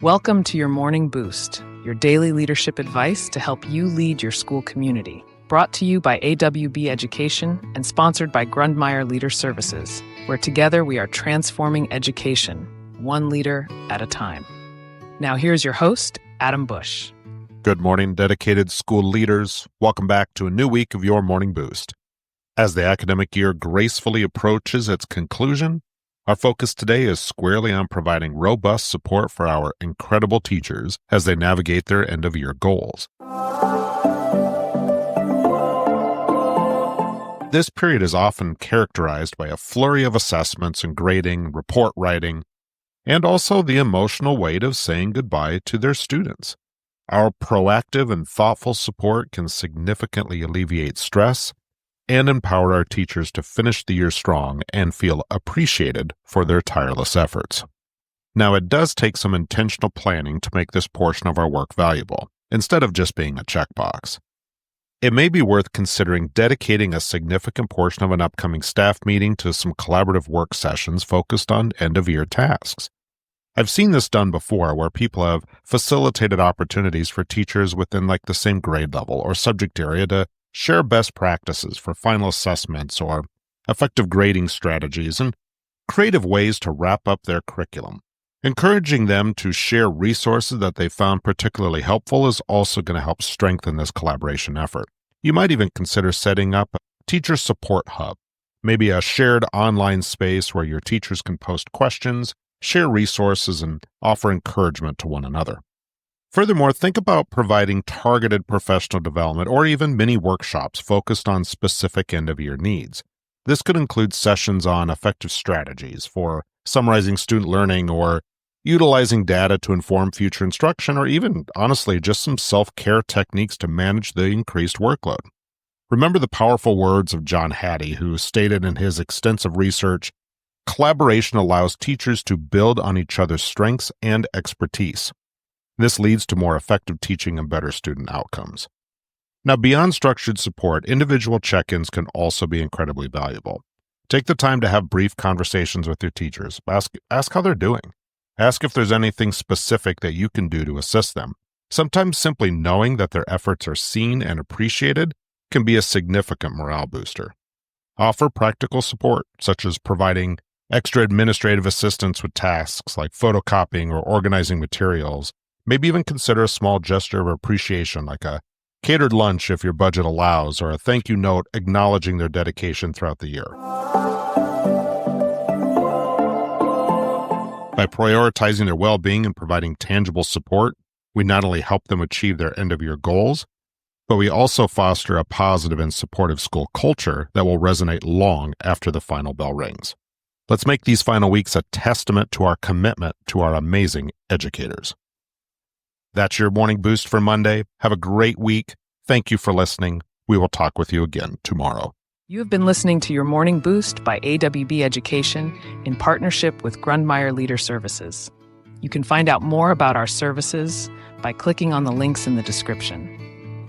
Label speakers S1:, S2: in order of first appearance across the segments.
S1: Welcome to your Morning Boost, your daily leadership advice to help you lead your school community. Brought to you by YMB Education and sponsored by Grundmeyer Leader Services, where together we are transforming education, one leader at a time. Now here's your host, Adam Bush.
S2: Good morning, dedicated school leaders. Welcome back to a new week of your Morning Boost. As the academic year gracefully approaches its conclusion, our focus today is squarely on providing robust support for our incredible teachers as they navigate their end-of-year goals. This period is often characterized by a flurry of assessments and grading, report writing, and also the emotional weight of saying goodbye to their students. Our proactive and thoughtful support can significantly alleviate stress and empower our teachers to finish the year strong and feel appreciated for their tireless efforts. Now, it does take some intentional planning to make this portion of our work valuable, instead of just being a checkbox. It may be worth considering dedicating a significant portion of an upcoming staff meeting to some collaborative work sessions focused on end-of-year tasks. I've seen this done before where people have facilitated opportunities for teachers within the same grade level or subject area to share best practices for final assessments or effective grading strategies and creative ways to wrap up their curriculum. Encouraging them to share resources that they found particularly helpful is also going to help strengthen this collaboration effort. You might even consider setting up a teacher support hub, maybe a shared online space where your teachers can post questions, share resources, and offer encouragement to one another. Furthermore, think about providing targeted professional development or even mini workshops focused on specific end-of-year needs. This could include sessions on effective strategies for summarizing student learning or utilizing data to inform future instruction, or even, honestly, just some self-care techniques to manage the increased workload. Remember the powerful words of John Hattie, who stated in his extensive research, "Collaboration allows teachers to build on each other's strengths and expertise. This leads to more effective teaching and better student outcomes." Now, beyond structured support, individual check-ins can also be incredibly valuable. Take the time to have brief conversations with your teachers. Ask how they're doing. Ask if there's anything specific that you can do to assist them. Sometimes simply knowing that their efforts are seen and appreciated can be a significant morale booster. Offer practical support, such as providing extra administrative assistance with tasks like photocopying or organizing materials. Maybe even consider a small gesture of appreciation like a catered lunch if your budget allows, or a thank you note acknowledging their dedication throughout the year. By prioritizing their well-being and providing tangible support, we not only help them achieve their end-of-year goals, but we also foster a positive and supportive school culture that will resonate long after the final bell rings. Let's make these final weeks a testament to our commitment to our amazing educators. That's your Morning Boost for Monday. Have a great week. Thank you for listening. We will talk with you again tomorrow.
S1: You have been listening to your Morning Boost by YMB Education in partnership with Grundmeyer Leader Services. You can find out more about our services by clicking on the links in the description.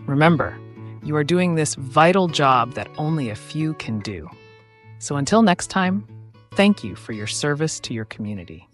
S1: Remember, you are doing this vital job that only a few can do. So until next time, thank you for your service to your community.